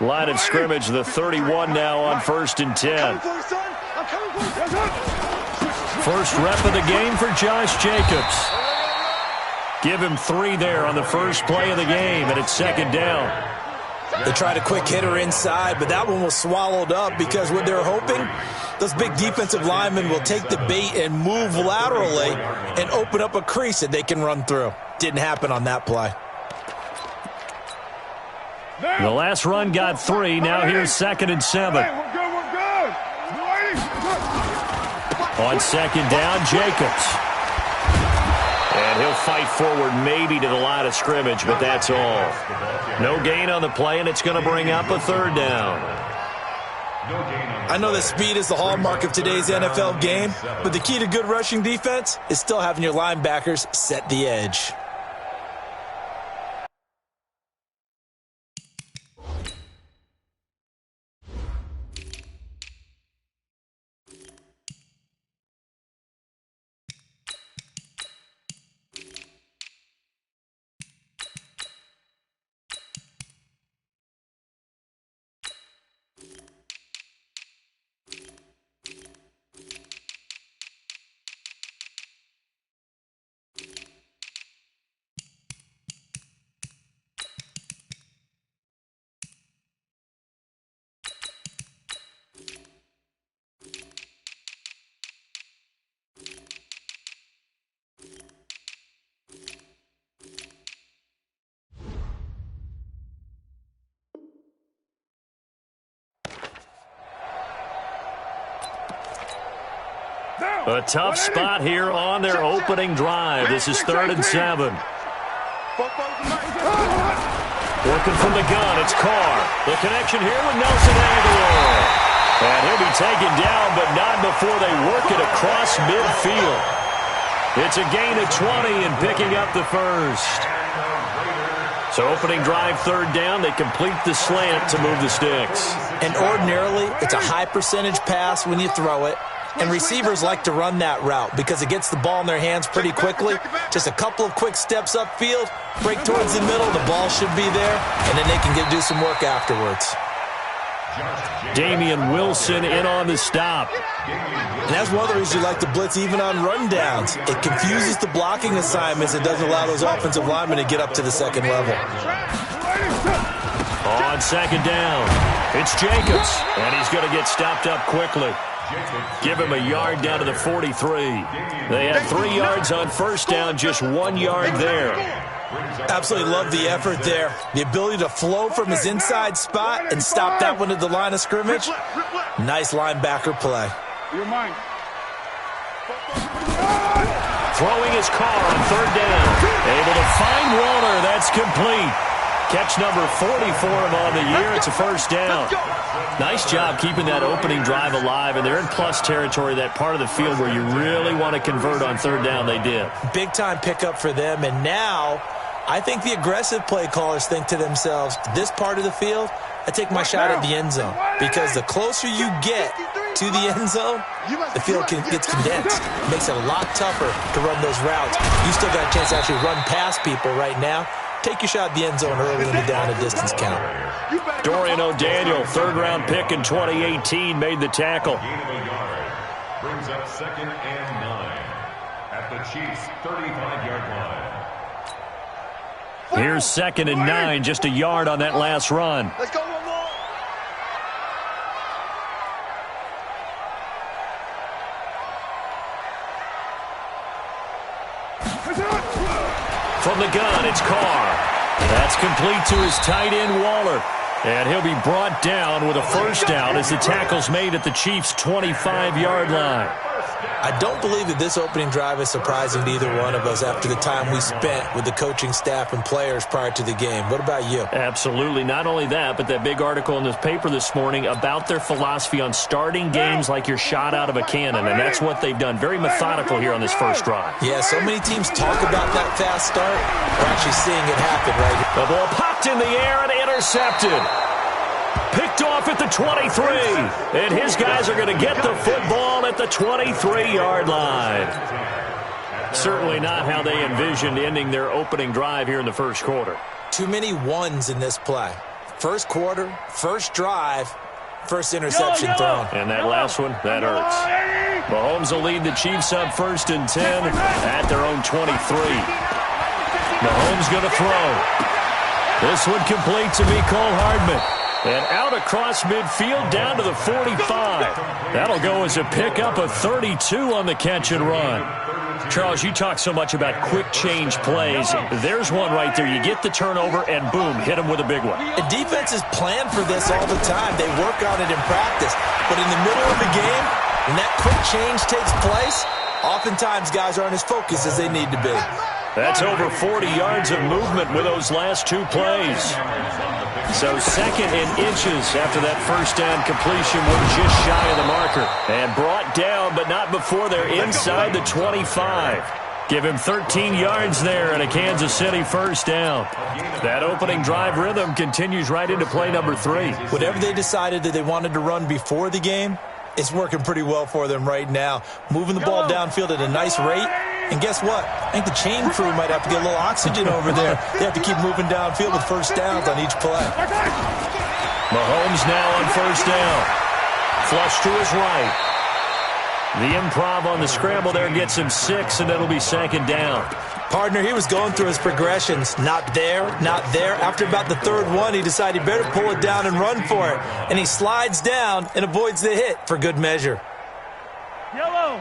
Line of scrimmage, the 31 now on 1st and 10. First rep of the game for Josh Jacobs. Give him 3 there on the first play of the game, and it's 2nd down. They tried a quick hitter inside, but that one was swallowed up because what they're hoping, those big defensive linemen will take the bait and move laterally and open up a crease that they can run through. Didn't happen on that play. The last run got 3. Now here's 2nd and 7. On 2nd down, Jacobs. And he'll fight forward maybe to the line of scrimmage, but that's all. No gain on the play, and it's going to bring up a 3rd down. I know that speed is the hallmark of today's NFL game, but the key to good rushing defense is still having your linebackers set the edge. A tough spot here on their opening drive. This is 3rd and 7. Working from the gun, it's Carr. The connection here with Nelson Aguilar. And he'll be taken down, but not before they work it across midfield. It's a gain of 20 and picking up the first. So opening drive, 3rd down, they complete the slant to move the sticks. And ordinarily, it's a high percentage pass when you throw it. And receivers like to run that route because it gets the ball in their hands pretty quickly. Just a couple of quick steps upfield, break towards the middle, the ball should be there, and then they can do some work afterwards. Damian Wilson in on the stop. And that's one of the reasons you like to blitz even on rundowns. It confuses the blocking assignments. It doesn't allow those offensive linemen to get up to the 2nd level. On 2nd down, it's Jacobs, and he's going to get stopped up quickly. Give him a yard down to the 43. They had 3 yards on 1st down, just 1 yard there. Absolutely love the effort there. The ability to flow from his inside spot and stop that one at the line of scrimmage. Nice linebacker play. Throwing his car on 3rd down. Able to find Waller. That's complete. Catch number 40 for him on the year. It's a 1st down. Nice job keeping that opening drive alive, and they're in plus territory, that part of the field where you really want to convert on 3rd down. They did. Big-time pickup for them, and now I think the aggressive play callers think to themselves, this part of the field, I take my shot at the end zone, because the closer you get to the end zone, the field gets condensed. It makes it a lot tougher to run those routes. You still got a chance to actually run past people right now. Take your shot at the end zone early in the down and distance count. Dorian O'Daniel, 3rd-round pick in 2018, made the tackle. Brings up 2nd and 9 at the Chiefs' 35-yard line. Here's 2nd and 9, just a yard on that last run. Let's go one more. From the gun, it's Carr. That's complete to his tight end, Waller. And he'll be brought down with a 1st down as the tackle's made at the Chiefs' 25-yard line. I don't believe that this opening drive is surprising to either one of us after the time we spent with the coaching staff and players prior to the game. What about you? Absolutely. Not only that, but that big article in this paper this morning about their philosophy on starting games like you're shot out of a cannon, and that's what they've done. Very methodical here on this first drive. Yeah, so many teams talk about that fast start. We're actually seeing it happen right here. The ball popped in the air and intercepted. Picked off at the 23, and his guys are going to get the football at the 23-yard line. Certainly not how they envisioned ending their opening drive here in the first quarter. Too many ones in this play. First quarter, first drive, first interception thrown. And that last one, that hurts. Mahomes will lead the Chiefs up 1st and 10 at their own 23. Mahomes going to throw. This one complete to Mecole Hardman. And out across midfield down to the 45. That'll go as a pickup of 32 on the catch and run. Charles, you talk so much about quick change plays. There's one right there. You get the turnover and boom, hit him with a big one. The defenses plan for this all the time. They work on it in practice. But in the middle of the game, when that quick change takes place, oftentimes guys aren't as focused as they need to be. That's over 40 yards of movement with those last 2 plays. So 2nd and inches after that first down completion. We're just shy of the marker. And brought down, but not before they're inside the 25. Give him 13 yards there and a Kansas City first down. That opening drive rhythm continues right into play number 3. Whatever they decided that they wanted to run before the game, it's working pretty well for them right now. Moving the ball downfield at a nice rate. And guess what? I think the chain crew might have to get a little oxygen over there. They have to keep moving downfield with first downs on each play. Mahomes now on first down. Flush to his right. The improv on the scramble there gets him 6, and it'll be 2nd down. Partner, he was going through his progressions. Not there, not there. After about the 3rd one, he decided he better pull it down and run for it. And he slides down and avoids the hit for good measure. Yellow.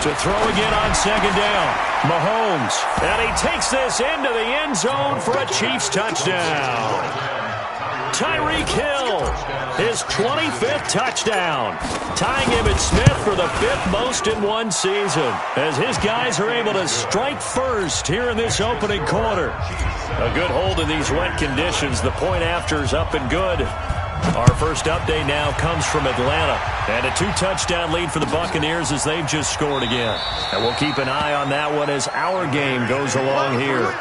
To throw again on 2nd down. Mahomes. And he takes this into the end zone for a Chiefs touchdown. Tyreek Hill, his 25th touchdown. Tying Emmitt Smith for the 5th most in one season. As his guys are able to strike first here in this opening quarter. A good hold in these wet conditions. The point after's up and good. Our first update now comes from Atlanta. And a 2-touchdown lead for the Buccaneers as they've just scored again. And we'll keep an eye on that one as our game goes along here.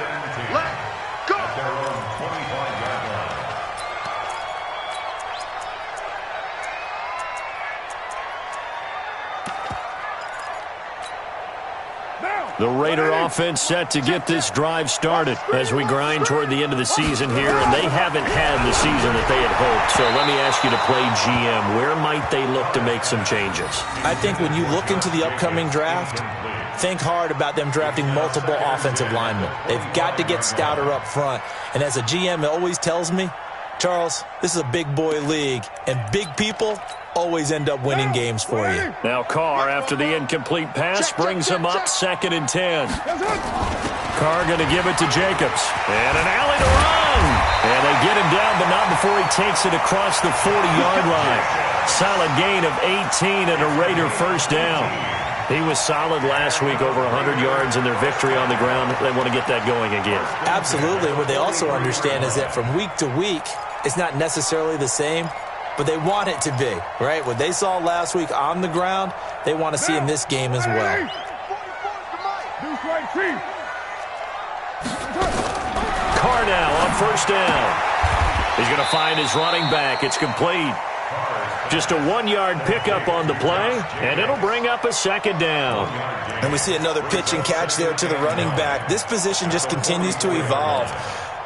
The Raider offense set to get this drive started as we grind toward the end of the season here, and they haven't had the season that they had hoped. So let me ask you to play GM. Where might they look to make some changes? I think when you look into the upcoming draft, think hard about them drafting multiple offensive linemen. They've got to get stouter up front. And as a GM, it always tells me, Charles, this is a big boy league, and big people always end up winning games for you. Now Carr, after the incomplete pass, brings him up 2nd and 10. Carr going to give it to Jacobs. And an alley to run. And they get him down, but not before he takes it across the 40-yard line. Solid gain of 18 and a Raider first down. He was solid last week, over 100 yards in their victory on the ground. They want to get that going again. Absolutely. What they also understand is that from week to week, it's not necessarily the same, but they want it to be, right? What they saw last week on the ground, they want to see in this game as well. Carr now on first down. He's going to find his running back. It's complete. Just a 1-yard pickup on the play, and it'll bring up a 2nd down. And we see another pitch and catch there to the running back. This position just continues to evolve.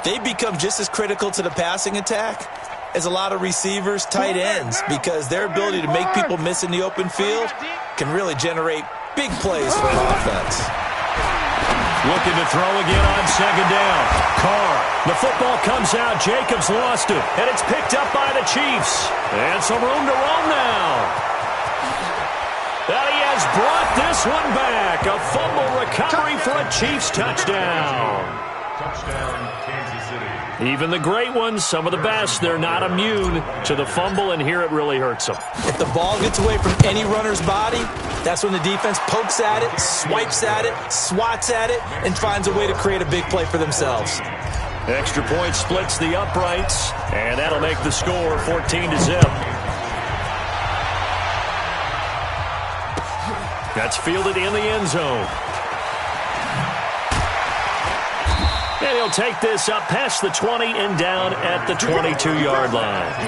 They become just as critical to the passing attack as a lot of receivers, tight ends, because their ability to make people miss in the open field can really generate big plays for an offense. Looking to throw again on 2nd down. Carr, the football comes out. Jacobs lost it, and it's picked up by the Chiefs. And some room to roam now. And he has brought this one back. A fumble recovery for a Chiefs touchdown. Touchdown, Kansas City. Even the great ones, some of the best, they're not immune to the fumble, and here it really hurts them. If the ball gets away from any runner's body, that's when the defense pokes at it, swipes at it, swats at it, and finds a way to create a big play for themselves. Extra point splits the uprights, and that'll make the score 14-0. That's fielded in the end zone. And he'll take this up past the 20 and down at the 22-yard line. At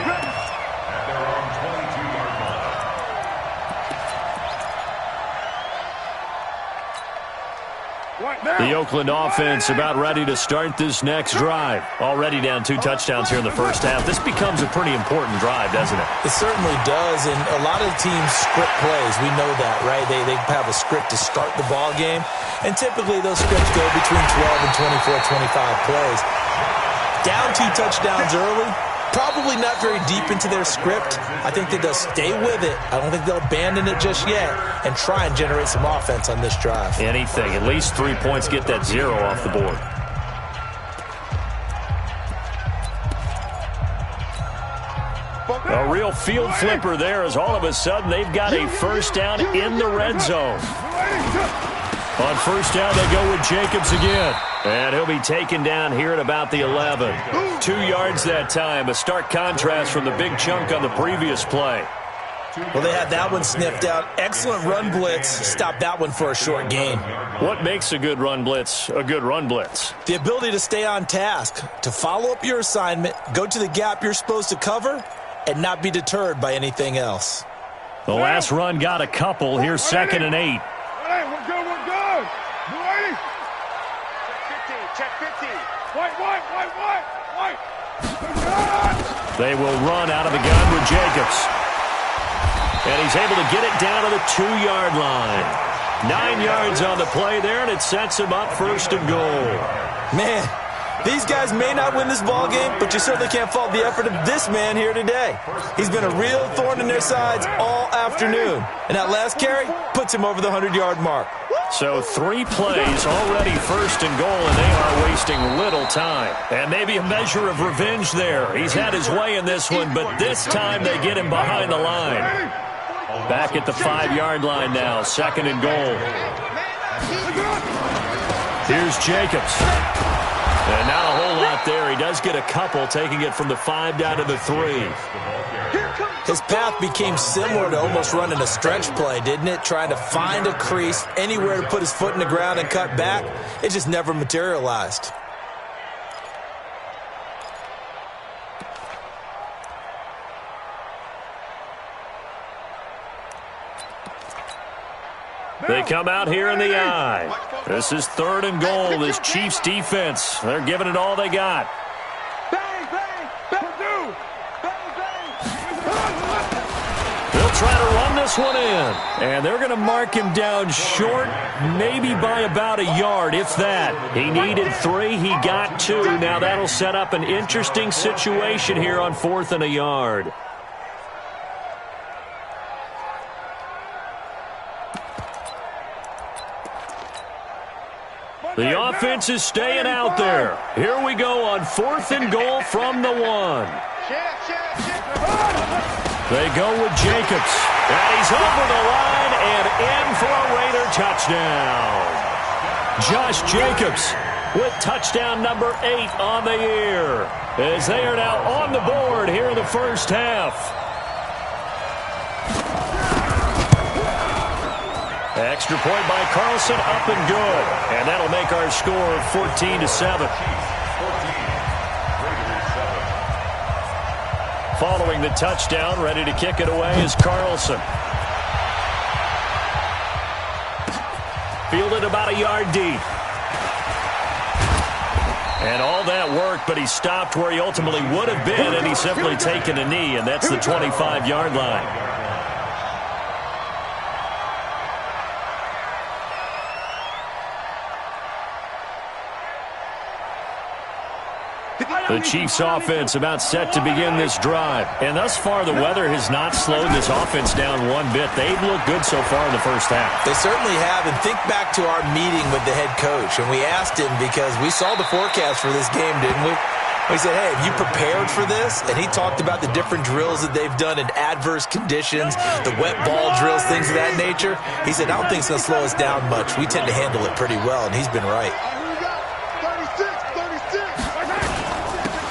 their own 22-yard line. The Oakland offense about ready to start this next drive. Already down 2 touchdowns here in the first half. This becomes a pretty important drive, doesn't it? It certainly does, and a lot of teams script plays. We know that, right? They have a script to start the ball game, and typically those scripts go between 12 and 24, 25 plays. Down 2 touchdowns early, probably not very deep into their script. I think that they'll stay with it. I don't think they'll abandon it just yet and try and generate some offense on this drive. Anything. At least 3 points, get that 0 off the board. A real field flipper there as all of a sudden they've got a first down in the red zone. On first down, they go with Jacobs again. And he'll be taken down here at about the 11. 2 yards that time. A stark contrast from the big chunk on the previous play. Well, they had that one sniffed out. Excellent run blitz. Stopped that one for a short gain. What makes a good run blitz a good run blitz? The ability to stay on task, to follow up your assignment, go to the gap you're supposed to cover, and not be deterred by anything else. The last run got a couple. Here's 2nd and 8. Hey, we're good, we're good. You ready? Check 15. White. They will run out of the gun with Jacobs. And he's able to get it down to the 2-yard line. 9 yards on the play there, and it sets him up 1st and goal. Man, these guys may not win this ball game, but you certainly can't fault the effort of this man here today. He's been a real thorn in their sides all afternoon. And that last carry puts him over the 100-yard mark. So 3 plays already 1st and goal, and they are wasting little time. And maybe a measure of revenge there. He's had his way in this one, but this time they get him behind the line. Back at the 5-yard line now, 2nd and goal. Here's Jacobs. And not a whole lot there. He does get a couple, taking it from the 5 down to the 3. His path became similar to almost running a stretch play, didn't it? Trying to find a crease, anywhere to put his foot in the ground and cut back. It just never materialized. They come out here in the eye. This is 3rd and goal. This Chiefs defense, they're giving it all they got. They'll try to run this one in. And they're going to mark him down short, maybe by about a yard, if that. He needed 3. He got 2. Now that'll set up an interesting situation here on 4th and a yard. The offense is staying out there. Here we go on 4th and goal from the 1. They go with Jacobs. And he's over the line and in for a Raider touchdown. Josh Jacobs with touchdown number 8 on the year, as they are now on the board here in the first half. Extra point by Carlson, up and good. And that'll make our score 14-7. Following the touchdown, ready to kick it away is Carlson. Fielded about a yard deep. And all that work, but he stopped where he ultimately would have been, and he's simply taken a knee, and that's the 25-yard line. The Chiefs offense about set to begin this drive. And thus far, the weather has not slowed this offense down one bit. They've looked good so far in the first half. They certainly have. And think back to our meeting with the head coach. And we asked him, because we saw the forecast for this game, didn't we? We said, hey, have you prepared for this? And he talked about the different drills that they've done in adverse conditions, the wet ball drills, things of that nature. He said, I don't think it's going to slow us down much. We tend to handle it pretty well, and he's been right.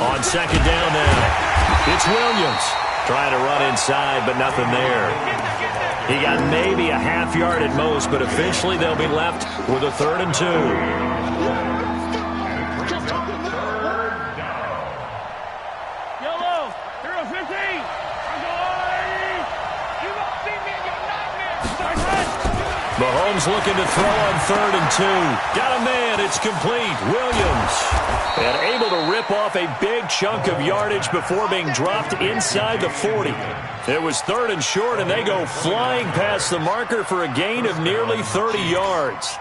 On 2nd down now, it's Williams trying to run inside, but nothing there. He got maybe a half yard at most, but eventually they'll be left with a 3rd and 2. Mahomes looking to throw on 3rd and 2. Got a man. It's complete. Williams. And able to rip off a big chunk of yardage before being dropped inside the 40. It was 3rd and short, and they go flying past the marker for a gain of nearly 30 yards.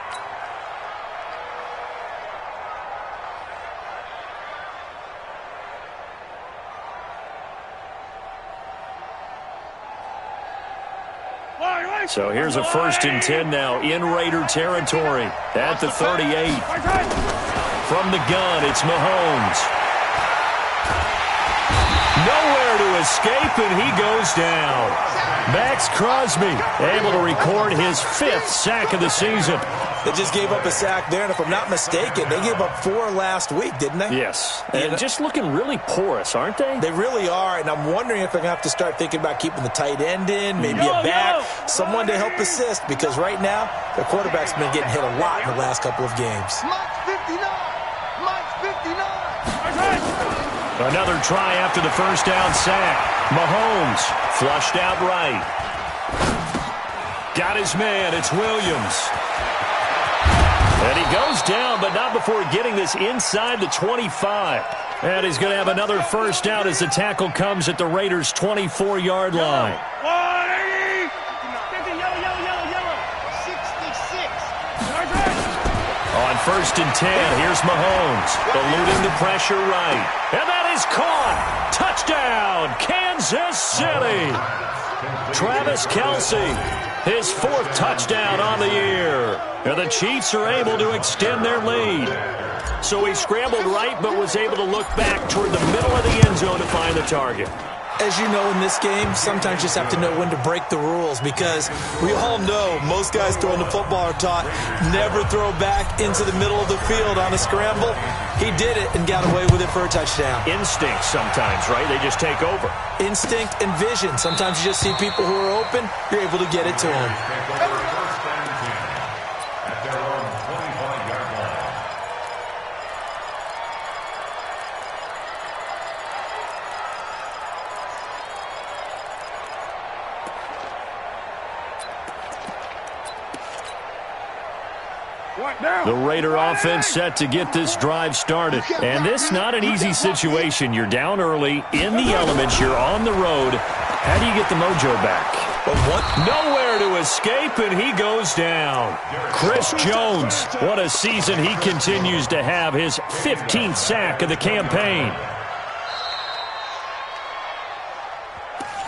So here's a 1st and 10 now in Raider territory at the 38. From the gun, it's Mahomes. Nowhere to escape, and he goes down. Max Crosby able to record his 5th sack of the season. They just gave up a sack there, and if I'm not mistaken, they gave up 4 last week, didn't they? Yes, and just looking really porous, aren't they? They really are, and I'm wondering if they're going to have to start thinking about keeping the tight end in, maybe a back, someone to help assist, because right now, their quarterback's been getting hit a lot in the last couple of games. Mike's 59! Mike's 59! Another try after the 1st down sack. Mahomes flushed out right. Got his man. It's Williams. And he goes down, but not before getting this inside the 25. And he's going to have another 1st down as the tackle comes at the Raiders' 24-yard line. 180! 50, yellow. 66. On 1st and 10, here's Mahomes, eluding the pressure right. And that is caught. Touchdown, Kansas City. Travis Kelce, his 4th touchdown on the year. And the Chiefs are able to extend their lead. So he scrambled right, but was able to look back toward the middle of the end zone to find the target. As you know, in this game, sometimes you just have to know when to break the rules, because we all know most guys throwing the football are taught never throw back into the middle of the field on a scramble. He did it and got away with it for a touchdown. Instinct sometimes, right? They just take over. Instinct and vision. Sometimes you just see people who are open, you're able to get it to them. The Raider offense set to get this drive started. And this not an easy situation. You're down early, in the elements, you're on the road. How do you get the mojo back? Nowhere to escape, and he goes down. Chris Jones, what a season he continues to have, his 15th sack of the campaign.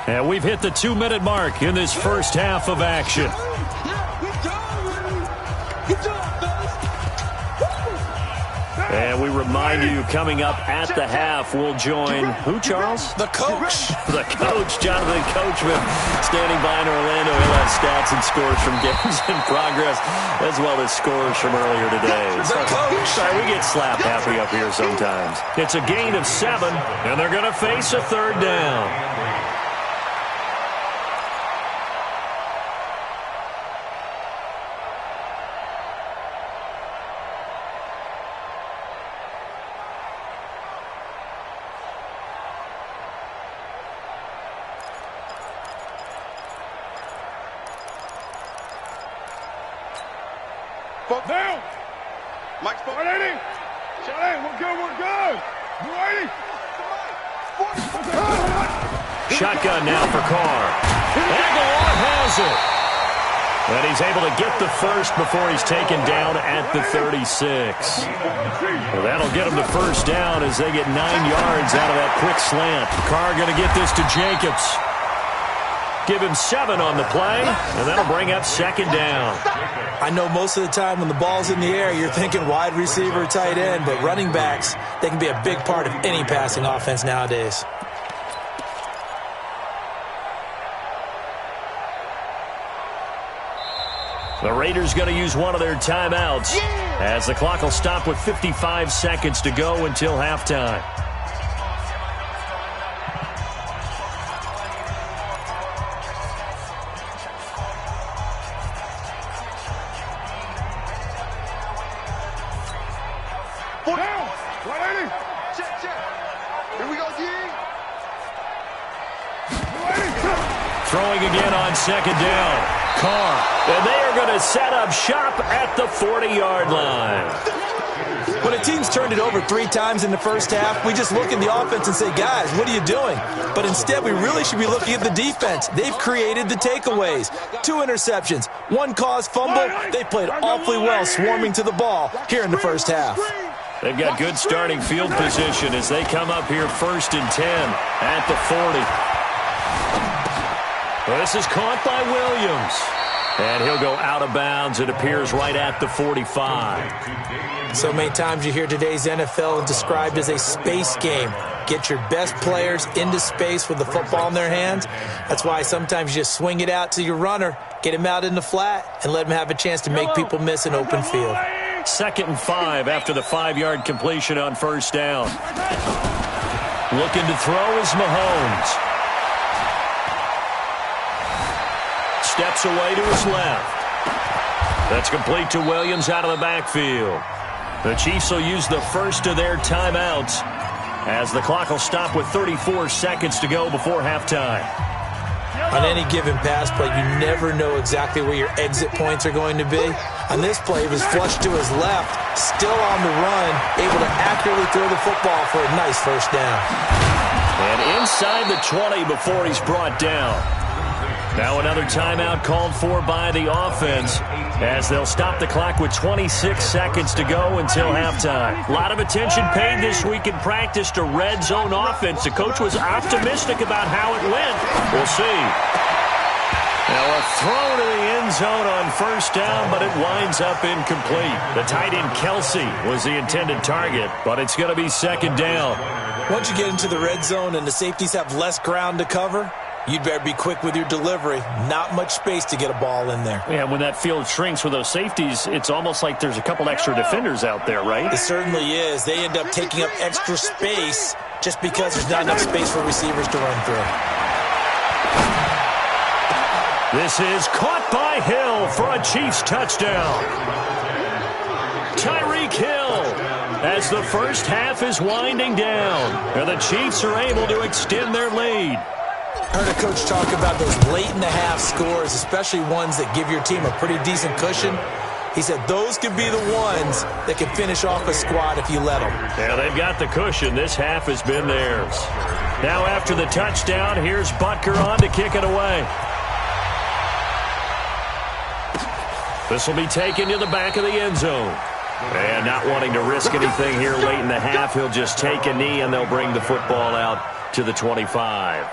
And we've hit the 2-minute mark in this 1st half of action. And we remind you, coming up at the half, we'll join who, Charles? The coach. The coach, Jonathan Coachman, standing by in Orlando. He'll have stats and scores from games in progress, as well as scores from earlier today. The coach. Sorry, we get slap happy up here sometimes. It's a gain of 7, and they're going to face a 3rd down. Down. Mike's 180. Shot in. We're good. 180. Shotgun now for Carr. Aguilar has it. And he's able to get the 1st before he's taken down at the 36. Well, that'll get him the 1st down as they get 9 yards out of that quick slant. Carr going to get this to Jacobs. Give him 7 on the play, and that'll bring up 2nd down. I know most of the time when the ball's in the air, you're thinking wide receiver, tight end, but running backs, they can be a big part of any passing offense nowadays. The Raiders going to use one of their timeouts as the clock will stop with 55 seconds to go until halftime. Down. 180. Check. Here we go, D. 180. Throwing again on 2nd down. Carr, and they are going to set up shop at the 40-yard line. When a team's turned it over 3 times in the first half, we just look at the offense and say, guys, what are you doing? But instead, we really should be looking at the defense. They've created the takeaways. 2 interceptions, 1 caused fumble. They played awfully well swarming to the ball here in the first half. They've got good starting field position as they come up here 1st and 10 at the 40. This is caught by Williams. And he'll go out of bounds. It appears right at the 45. So many times you hear today's NFL described as a space game. Get your best players into space with the football in their hands. That's why sometimes you just swing it out to your runner, get him out in the flat, and let him have a chance to make people miss an open field. 2nd and 5 after the 5-yard completion on 1st down. Looking to throw is Mahomes. Steps away to his left. That's complete to Williams out of the backfield. The Chiefs will use the first of their timeouts as the clock will stop with 34 seconds to go before halftime. On any given pass play, you never know exactly where your exit points are going to be. On this play, he was flushed to his left, still on the run, able to accurately throw the football for a nice first down. And inside the 20 before he's brought down. Now another timeout called for by the offense as they'll stop the clock with 26 seconds to go until halftime. A lot of attention paid this week in practice to red zone offense. The coach was optimistic about how it went. We'll see. Now a throw to the end zone on 1st down, but it winds up incomplete. The tight end Kelsey was the intended target, but it's going to be 2nd down. Once you get into the red zone and the safeties have less ground to cover, you'd better be quick with your delivery. Not much space to get a ball in there. Yeah, when that field shrinks with those safeties, it's almost like there's a couple extra defenders out there, right? It certainly is. They end up taking up extra space just because there's not enough space for receivers to run through. This is caught by Hill for a Chiefs touchdown. Tyreek Hill as the first half is winding down. And the Chiefs are able to extend their lead. I heard a coach talk about those late-in-the-half scores, especially ones that give your team a pretty decent cushion. He said those could be the ones that can finish off a squad if you let them. Yeah, they've got the cushion. This half has been theirs. Now after the touchdown, here's Butker on to kick it away. This will be taken to the back of the end zone. And not wanting to risk anything here late in the half, he'll just take a knee and they'll bring the football out to the 25.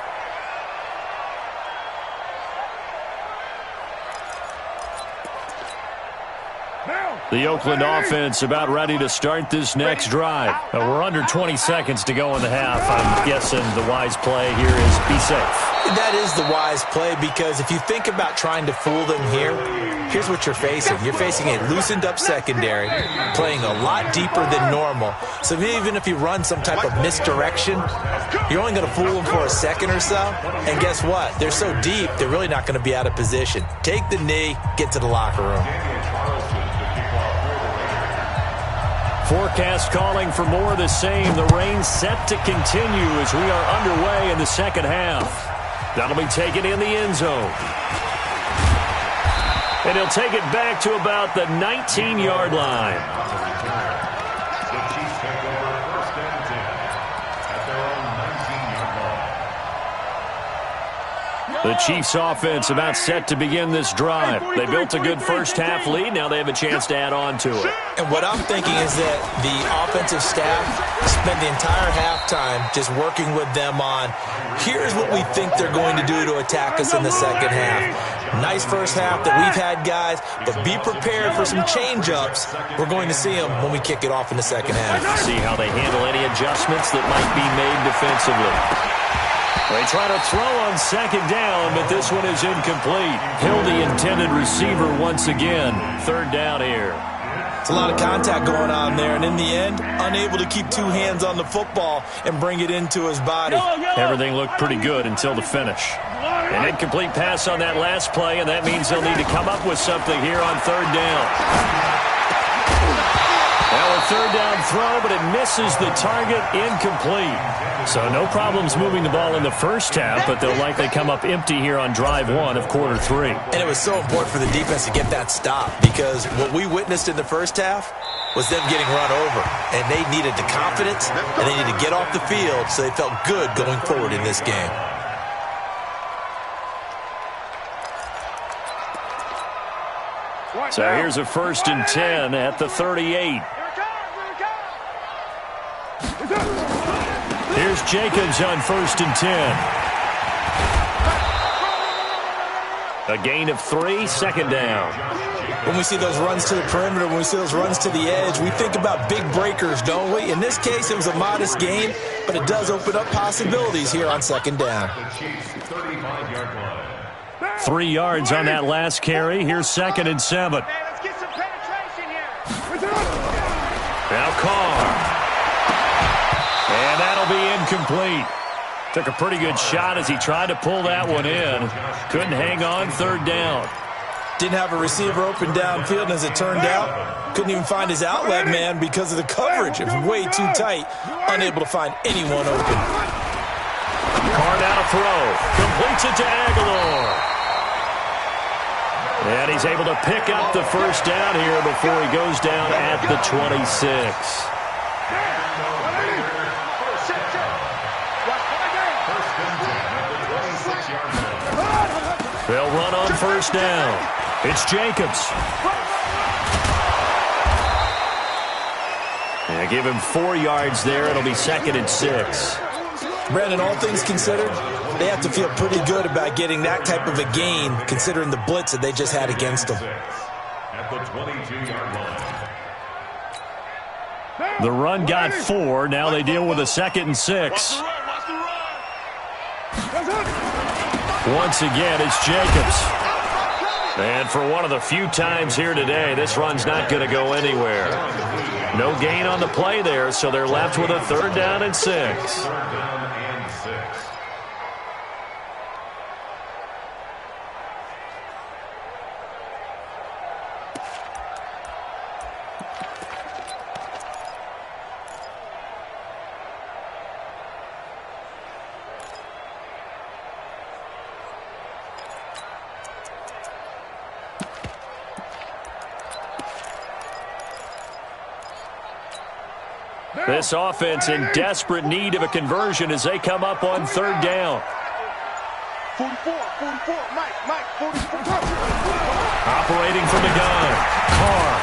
The Oakland offense about ready to start this next drive. We're under 20 seconds to go in the half. I'm guessing the wise play here is be safe. That is the wise play because if you think about trying to fool them here, here's what you're facing. You're facing a loosened up secondary, playing a lot deeper than normal. So even if you run some type of misdirection, you're only going to fool them for a second or so. And guess what? They're so deep, they're really not going to be out of position. Take the knee, get to the locker room. Forecast calling for more of the same. The rain set to continue as we are underway in the second half. That'll be taken in the end zone. And he'll take it back to about the 19-yard line. The Chiefs take over 1st and 10 at their own 19-yard line. The Chiefs offense about set to begin this drive. They built a good first half lead. Now they have a chance to add on to it. And what I'm thinking is that the offensive staff spent the entire halftime just working with them on, here's what we think they're going to do to attack us in the second half. Nice first half that we've had, guys, but be prepared for some change-ups. We're going to see them when we kick it off in the second half. See how they handle any adjustments that might be made defensively. They try to throw on 2nd down, but this one is incomplete. Hill, the intended receiver once again. 3rd down here. It's a lot of contact going on there, and in the end, unable to keep 2 hands on the football and bring it into his body. Everything looked pretty good until the finish. An incomplete pass on that last play, and that means they'll need to come up with something here on 3rd down. Now a third down throw, but it misses the target, incomplete. So no problems moving the ball in the first half, but they'll likely come up empty here on drive one of quarter three. And it was so important for the defense to get that stop because what we witnessed in the first half was them getting run over. And they needed the confidence, and they needed to get off the field so they felt good going forward in this game. So here's a 1st and 10 at the 38. Here's Jacobs on 1st and 10. A gain of 3, 2nd down. When we see those runs to the perimeter, when we see those runs to the edge, we think about big breakers, don't we? In this case, it was a modest gain, but it does open up possibilities here on 2nd down. 3 yards on that last carry. Here's 2nd and 7. Let's get some penetration here. Now Carr. And that'll be incomplete. Took a pretty good shot as he tried to pull that one in. Couldn't hang on 3rd down. Didn't have a receiver open downfield, and as it turned out, couldn't even find his outlet man because of the coverage. It was way too tight, unable to find anyone open. Carr now to throw. Completes it to Aguilar. And he's able to pick up the 1st down here before he goes down at the 26. They'll run on 1st down. It's Jacobs. Yeah, give him 4 yards there. It'll be 2nd and 6. Brandon, all things considered, they have to feel pretty good about getting that type of a gain, considering the blitz that they just had against them. At the 22-yard line. The run got 4. Now they deal with a 2nd and 6. Once again, it's Jacobs. And for one of the few times here today, this run's not going to go anywhere. No gain on the play there, so they're left with a 3rd down and 6. This offense in desperate need of a conversion as they come up on 3rd down. 44, Mike, 44. Operating from the gun. Carr.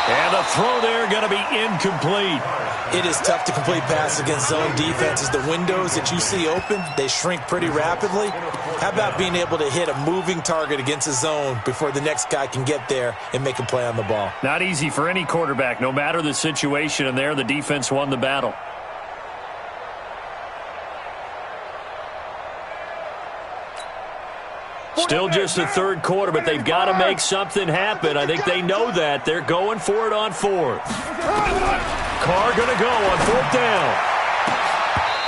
And the throw there going to be incomplete. It is tough to complete passes against zone defenses. The windows that you see open, they shrink pretty rapidly. How about being able to hit a moving target against a zone before the next guy can get there and make a play on the ball? Not easy for any quarterback, no matter the situation, and there the defense won the battle. Still just the 3rd quarter, but they've got to make something happen. I think they know that. They're going for it on 4th. Carr going to go on 4th down.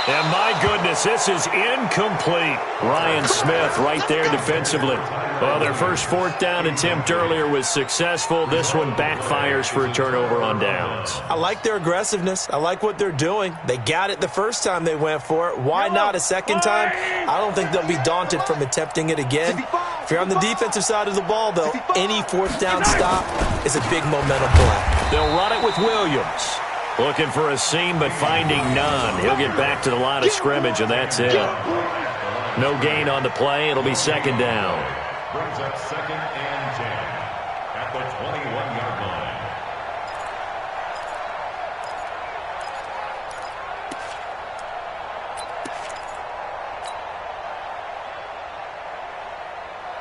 And my goodness, this is incomplete. Ryan Smith right there defensively. Well, their first 4th down attempt earlier was successful. This one backfires for a turnover on downs. I like their aggressiveness. I like what they're doing. They got it the first time they went for it. Why not a second time? I don't think they'll be daunted from attempting it again. If you're on the defensive side of the ball, though, any 4th down stop is a big momentum play. They'll run it with Williams. Looking for a seam, but finding none. He'll get back to the line of scrimmage, and that's it. No gain on the play. It'll be 2nd down. Brings up 2nd and 10 at the 21-yard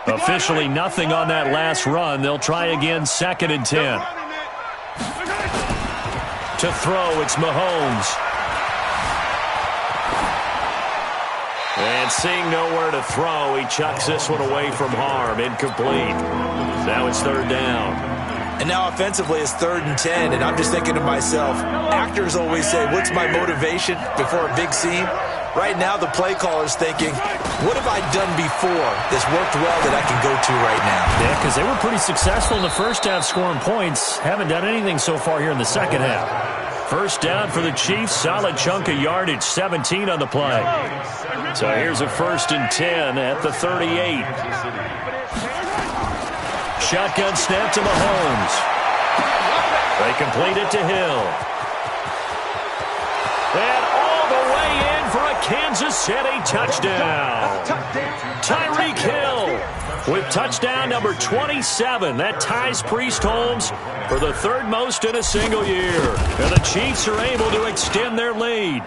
line. Officially nothing on that last run. They'll try again 2nd and 10. To throw, it's Mahomes. And seeing nowhere to throw, he chucks this one away from harm. Incomplete. Now it's 3rd down. And now offensively it's 3rd and 10, and I'm just thinking to myself, actors always say, what's my motivation before a big scene? Right now, the play caller's thinking, what have I done before that's worked well that I can go to right now? Yeah, because they were pretty successful in the first half scoring points. Haven't done anything so far here in the second half. First down for the Chiefs. Solid chunk of yardage. 17 on the play. So here's a 1st and 10 at the 38. Shotgun snap to Mahomes. They complete it to Hill. And all the way in for a Kansas City touchdown. Tyreek Hill with touchdown number 27. That ties Priest Holmes for the 3rd most in a single year. And the Chiefs are able to extend their lead.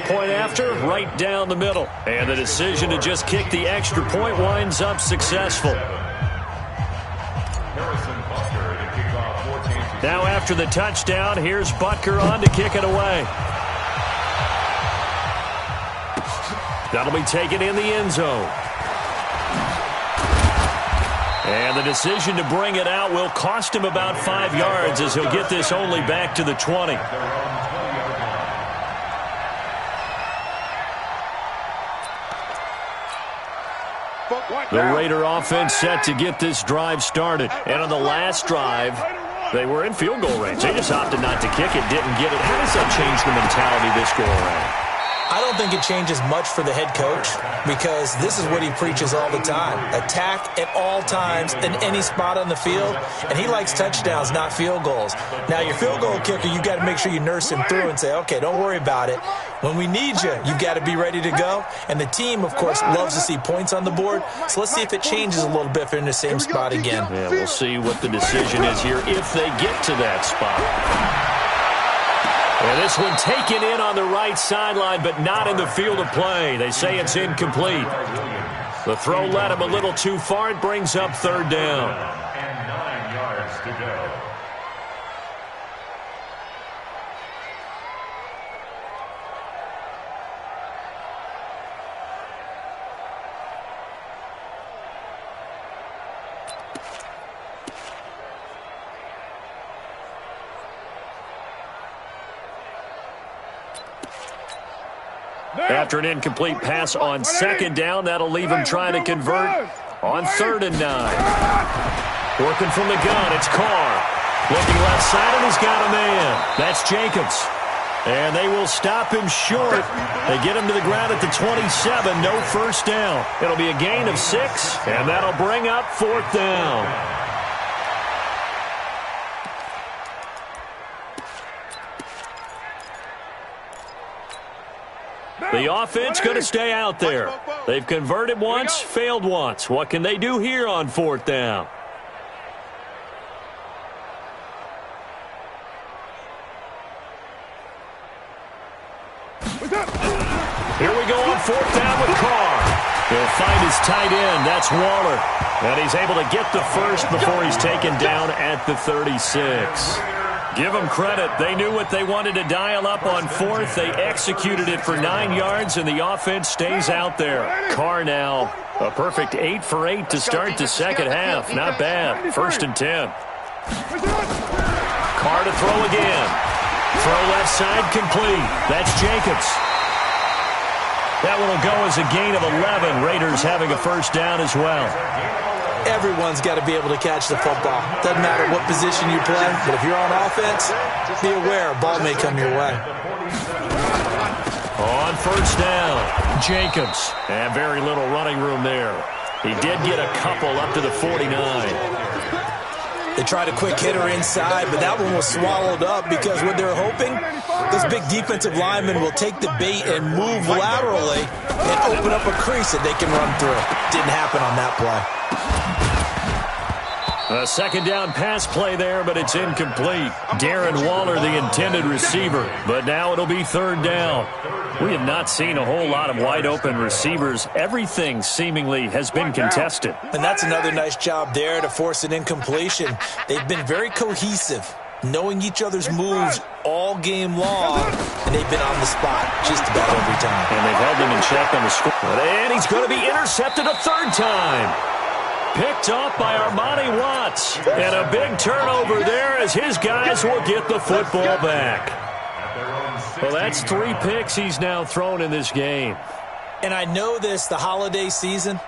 Point after, right down the middle. And the decision to just kick the extra point winds up successful. Now after the touchdown, here's Butker on to kick it away. That'll be taken in the end zone. And the decision to bring it out will cost him about 5 yards as he'll get this only back to the 20. The Raider offense set to get this drive started. And on the last drive, they were in field goal range. They just opted not to kick it, didn't get it. How does that change the mentality this go around? I don't think it changes much for the head coach because this is what he preaches all the time. Attack at all times in any spot on the field, and he likes touchdowns, not field goals. Now, your field goal kicker, you got to make sure you nurse him through and say, okay, don't worry about it. When we need you, you've got to be ready to go. And the team, of course, loves to see points on the board. So let's see if it changes a little bit if they're in the same spot again. Yeah, we'll see what the decision is here if they get to that spot. And this one taken in on the right sideline, but not in the field of play. They say it's incomplete. The throw led him a little too far. It brings up 3rd down. And 9 yards to go. After an incomplete pass on 2nd down, that'll leave him trying to convert on 3rd and 9. Working from the gun, it's Carr. Looking left side, and he's got a man. That's Jacobs. And they will stop him short. They get him to the ground at the 27, no first down. It'll be a gain of 6, and that'll bring up 4th down. The offense going to stay out there. They've converted once, failed once. What can they do here on 4th down? Here we go on 4th down with Carr. He'll find his tight end. That's Waller. And he's able to get the first before he's taken down at the 36. Give them credit. They knew what they wanted to dial up on 4th. They executed it for 9 yards, and the offense stays out there. Carr now, a perfect 8 for 8 to start the second half. Not bad. 1st and 10. Carr to throw again. Throw left side complete. That's Jacobs. That one will go as a gain of 11. Raiders having a first down as well. Everyone's got to be able to catch the football. Doesn't matter what position you play, but if you're on offense, be aware a ball may come your way. On first down, Jacobs. And very little running room there. He did get a couple up to the 49. They tried a quick hitter inside, but that one was swallowed up because what they're hoping, those big defensive linemen will take the bait and move laterally and open up a crease that they can run through. Didn't happen on that play. A 2nd down pass play there, but it's incomplete. Darren Waller, the intended receiver, but now it'll be 3rd down. We have not seen a whole lot of wide-open receivers. Everything seemingly has been contested. And that's another nice job there to force an incompletion. They've been very cohesive, knowing each other's moves all game long, and they've been on the spot just about every time. And they've held them in check on the score. And he's going to be intercepted a 3rd time. Picked off by Armani Watts. And a big turnover there as his guys will get the football back. At their own Well, that's 3 picks he's now thrown in this game. And I know this, the holiday season,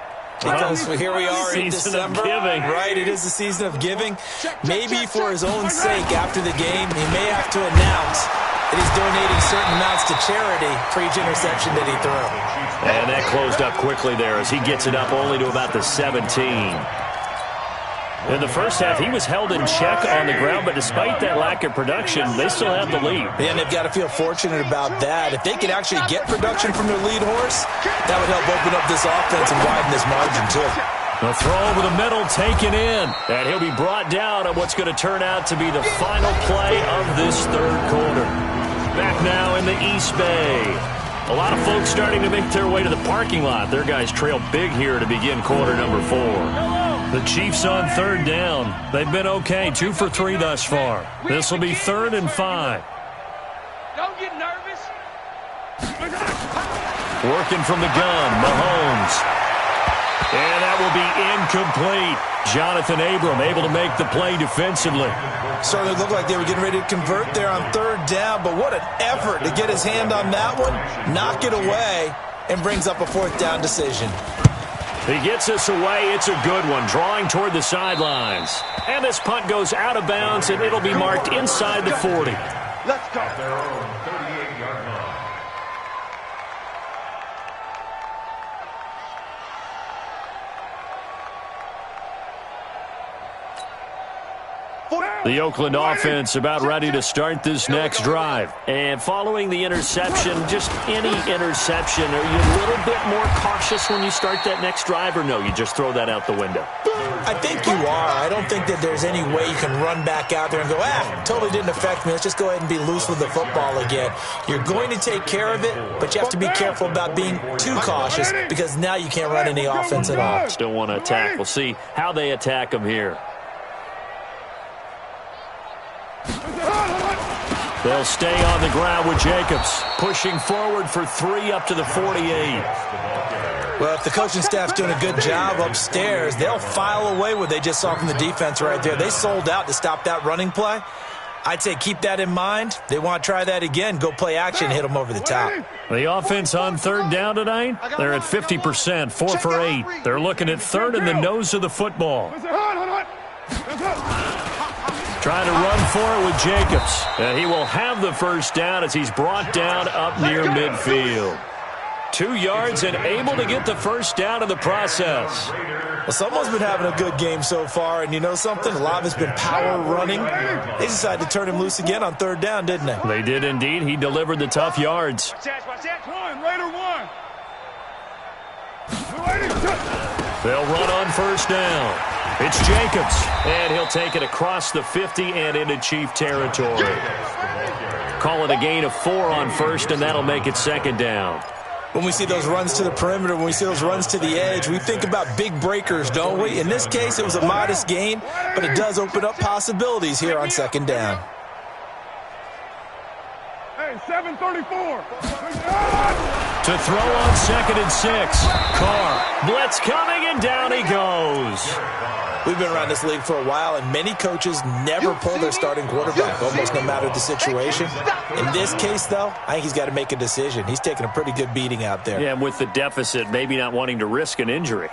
because here we are in December. Right, it is the season of giving. Maybe for his own sake, after the game, he may have to announce that he's donating certain amounts to charity for each interception that he threw. And that closed up quickly there as he gets it up only to about the 17. In the first half, he was held in check on the ground, but despite that lack of production, they still have the lead. And they've got to feel fortunate about that. If they could actually get production from their lead horse, that would help open up this offense and widen this margin, too. The throw over the middle taken in, and he'll be brought down on what's going to turn out to be the final play of this third quarter. Back now in the East Bay. A lot of folks starting to make their way to the parking lot. Their guys trail big here to begin quarter number 4. The Chiefs on third down. They've been okay, 2 for 3 thus far. This will be 3rd and 5. Don't get nervous. Working from the gun, Mahomes. And that will be incomplete. Jonathan Abram able to make the play defensively. Certainly looked like they were getting ready to convert there on third down, but what an effort to get his hand on that one, knock it away, and brings up a 4th down decision. He gets us away. It's a good one, drawing toward the sidelines. And this punt goes out of bounds, and it'll be marked inside the 40. Let's go. At their own 38-yard line. The Oakland offense about ready to start this next drive. And following the interception, just any interception, are you a little bit more cautious when you start that next drive, or no, you just throw that out the window? I think you are. I don't think that there's any way you can run back out there and go, totally didn't affect me. Let's just go ahead and be loose with the football again. You're going to take care of it, but you have to be careful about being too cautious because now you can't run any offense at all. Still want to attack. We'll see how they attack him here. They'll stay on the ground with Jacobs, pushing forward for 3 up to the 48. Well, if the coaching staff's doing a good job upstairs, they'll file away what they just saw from the defense right there. They sold out to stop that running play. I'd say keep that in mind. They want to try that again, go play action, hit them over the top. The offense on third down tonight, they're at 50%, 4 for 8. They're looking at third in the nose of the football. Trying to run for it with Jacobs. And he will have the first down as he's brought down up near midfield. 2 yards and able to get the first down in the process. Well, someone's been having a good game so far, and you know something? A lot of it's been power running. They decided to turn him loose again on third down, didn't they? They did indeed. He delivered the tough yards. Raider 1. They'll run on first down. It's Jacobs, and he'll take it across the 50 and into Chief territory. Call it a gain of 4 on first, and that'll make it second down. When we see those runs to the perimeter, when we see those runs to the edge, we think about big breakers, don't we? In this case, it was a modest gain, but it does open up possibilities here on second down. Hey, 734. To throw on 2nd and 6. Carr, blitz coming, and down he goes. We've been around this league for a while, and many coaches never pull their starting quarterback, almost no matter the situation. In this case, though, I think he's got to make a decision. He's taking a pretty good beating out there. Yeah, and with the deficit, maybe not wanting to risk an injury.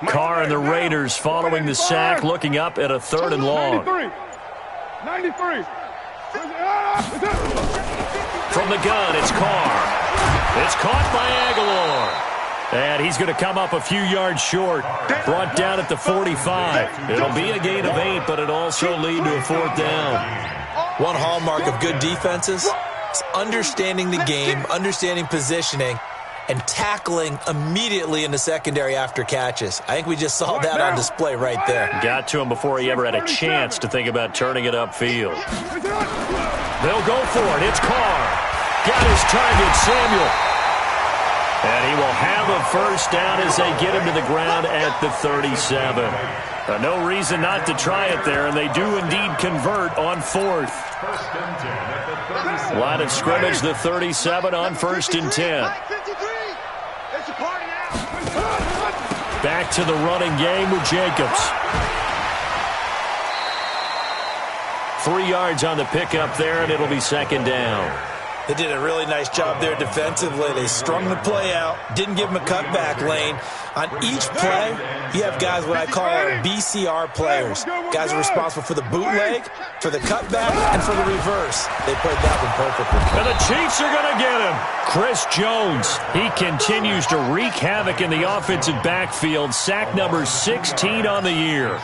Carr and the Raiders following the sack, looking up at a 3rd and long. 93. From the gun, it's Carr. It's caught by Aguilar. And he's going to come up a few yards short. Brought down at the 45. It'll be a gain of 8, but it'll also lead to a 4th down. One hallmark of good defenses is understanding the game, understanding positioning, and tackling immediately in the secondary after catches. I think we just saw that on display right there. Got to him before he ever had a chance to think about turning it upfield. They'll go for it. It's Carr. Got his target, Samuel. And he will have a first down as they get him to the ground at the 37. No reason not to try it there, and they do indeed convert on fourth. Line of scrimmage, the 37 on 1st and 10. Back to the running game with Jacobs. 3 yards on the pickup there, and it'll be 2nd down. They did a really nice job there defensively. They strung the play out, didn't give him a cutback lane. On each play, you have guys what I call BCR players. Guys are responsible for the bootleg, for the cutback, and for the reverse. They played that one perfectly. And the Chiefs are going to get him. Chris Jones, he continues to wreak havoc in the offensive backfield. Sack number 16 on the year.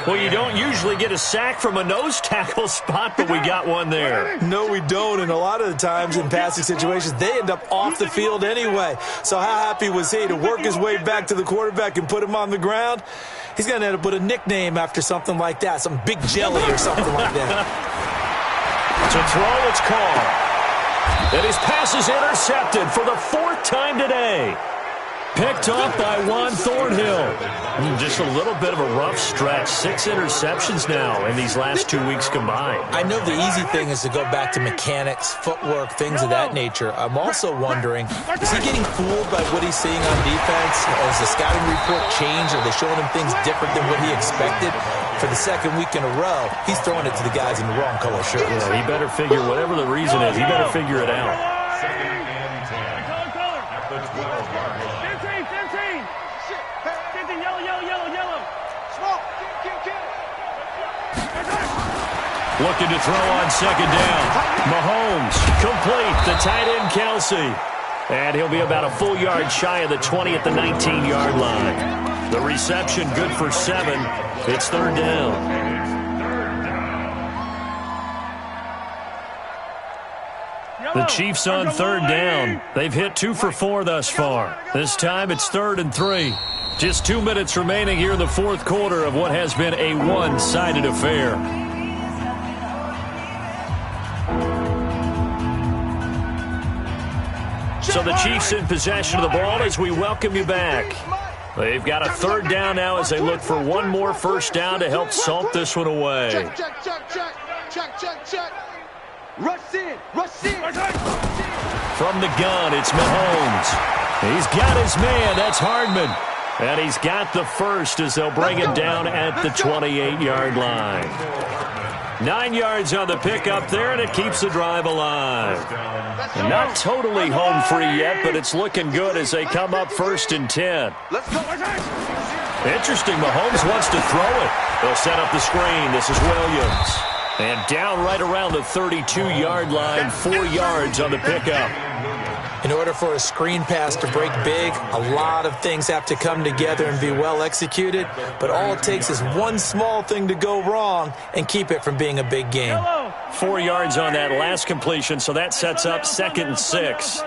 Well, you don't usually get a sack from a nose tackle spot, but we got one there. No, we don't, and a lot of the times in passing situations, they end up off the field anyway. So how happy was he to work his way back to the quarterback and put him on the ground? He's going to end up with a nickname after something like that, some Big Jelly or something like that. To throw, it's Carr. And his pass is intercepted for the 4th time today. Picked off by Juan Thornhill. Just a little bit of a rough stretch. 6 interceptions now in these last 2 weeks combined. I know the easy thing is to go back to mechanics, footwork, things of that nature. I'm also wondering, is he getting fooled by what he's seeing on defense? Has the scouting report changed? Are they showing him things different than what he expected? For the 2nd week in a row, he's throwing it to the guys in the wrong color shirts. Yeah, he better figure, whatever the reason is, he better figure it out. 2nd and 10 at the 12-yard line. 15, yellow. Small. Looking to throw on 2nd down. Mahomes, complete. The tight end, Kelsey. And he'll be about a full yard shy of the 20 at the 19-yard line. The reception good for 7. It's 3rd down. The Chiefs on 3rd down. They've hit 2 for 4 thus far. This time it's 3rd and 3. Just 2 minutes remaining here in the 4th quarter of what has been a one-sided affair. So the Chiefs in possession of the ball as we welcome you back. They've got a 3rd down now as they look for one more first down to help salt this one away. Check. Rush in. From the gun, it's Mahomes. He's got his man. That's Hardman. And he's got the first as they'll bring him down at the 28-yard line. 9 yards on the pickup there, and it keeps the drive alive. And not totally home free yet, but it's looking good as they come up 1st and 10. Interesting, Mahomes wants to throw it. They'll set up the screen. This is Williams. And down right around the 32-yard line, 4 yards on the pickup. In order for a screen pass to break big, a lot of things have to come together and be well executed. But all it takes is one small thing to go wrong and keep it from being a big game. 4 yards on that last completion, so that sets up 2nd and 6.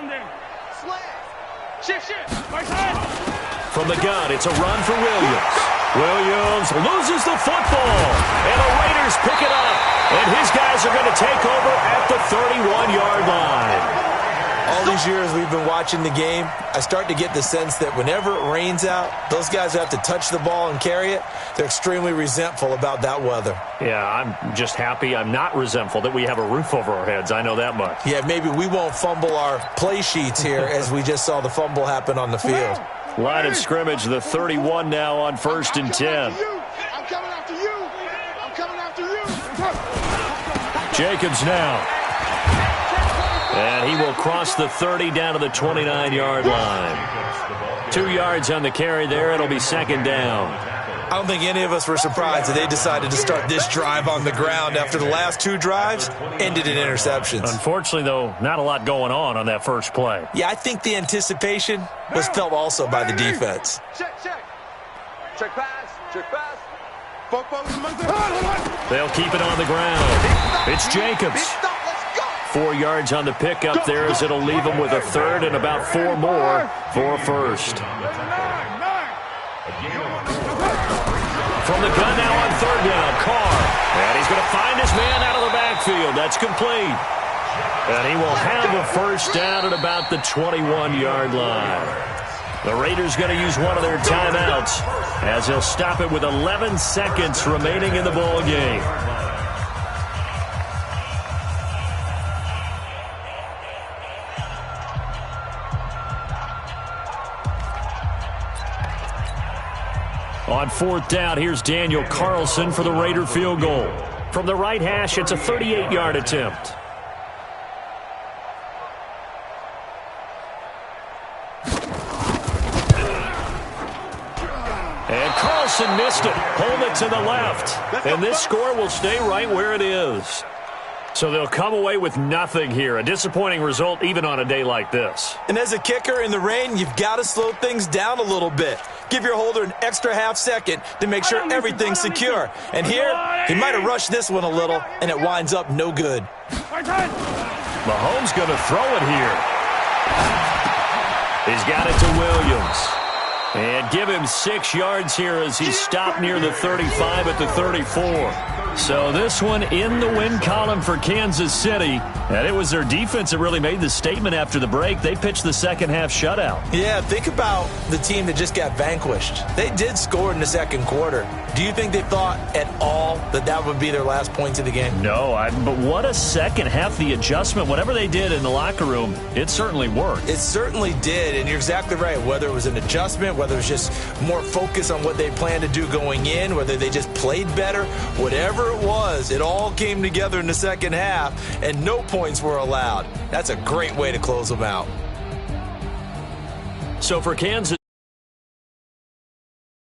From the gun, it's a run for Williams. Williams loses the football, and the Raiders pick it up. And his guys are going to take over at the 31-yard line. All these years we've been watching the game, I start to get the sense that whenever it rains out, those guys who have to touch the ball and carry it, they're extremely resentful about that weather. Yeah, I'm just happy I'm not resentful that we have a roof over our heads. I know that much. Yeah, maybe we won't fumble our play sheets here as we just saw the fumble happen on the field. Line of scrimmage, the 31 now on 1st and 10. I'm coming after you. Jacobs now. And he will cross the 30 down to the 29-yard line. 2 yards on the carry there. It'll be 2nd down. I don't think any of us were surprised that they decided to start this drive on the ground after the last 2 drives ended in interceptions. Unfortunately, though, not a lot going on that first play. Yeah, I think the anticipation was felt also by the defense. Check pass. They'll keep it on the ground. It's Jacobs. 4 yards on the pickup there as it'll leave him with a 3rd and about 4 more for a first. From the gun now on 3rd down, Carr. And he's going to find his man out of the backfield. That's complete. And he will have a first down at about the 21-yard line. The Raiders going to use one of their timeouts as he'll stop it with 11 seconds remaining in the ball game. On fourth down, here's Daniel Carlson for the Raider field goal. From the right hash, it's a 38-yard attempt. And Carlson missed it. Hold it to the left. And this score will stay right where it is. So they'll come away with nothing here. A disappointing result even on a day like this. And as a kicker in the rain, you've got to slow things down a little bit. Give your holder an extra half second to make sure everything's secure. And here, he might have rushed this one a little, and it winds up no good. Mahomes going to throw it here. He's got it to Williams. And give him 6 yards here as he's stopped near the 35 at the 34. So this one in the win column for Kansas City. And it was their defense that really made the statement after the break. They pitched the second half shutout. Yeah, think about the team that just got vanquished. They did score in the second quarter. Do you think they thought at all that that would be their last points of the game? No, but what a second half. The adjustment, whatever they did in the locker room, it certainly worked. It certainly did, and you're exactly right. Whether it was an adjustment, whether it was just more focus on what they planned to do going in, whether they just played better, whatever it was, it all came together in the second half, and no points were allowed. That's a great way to close them out. So for Kansas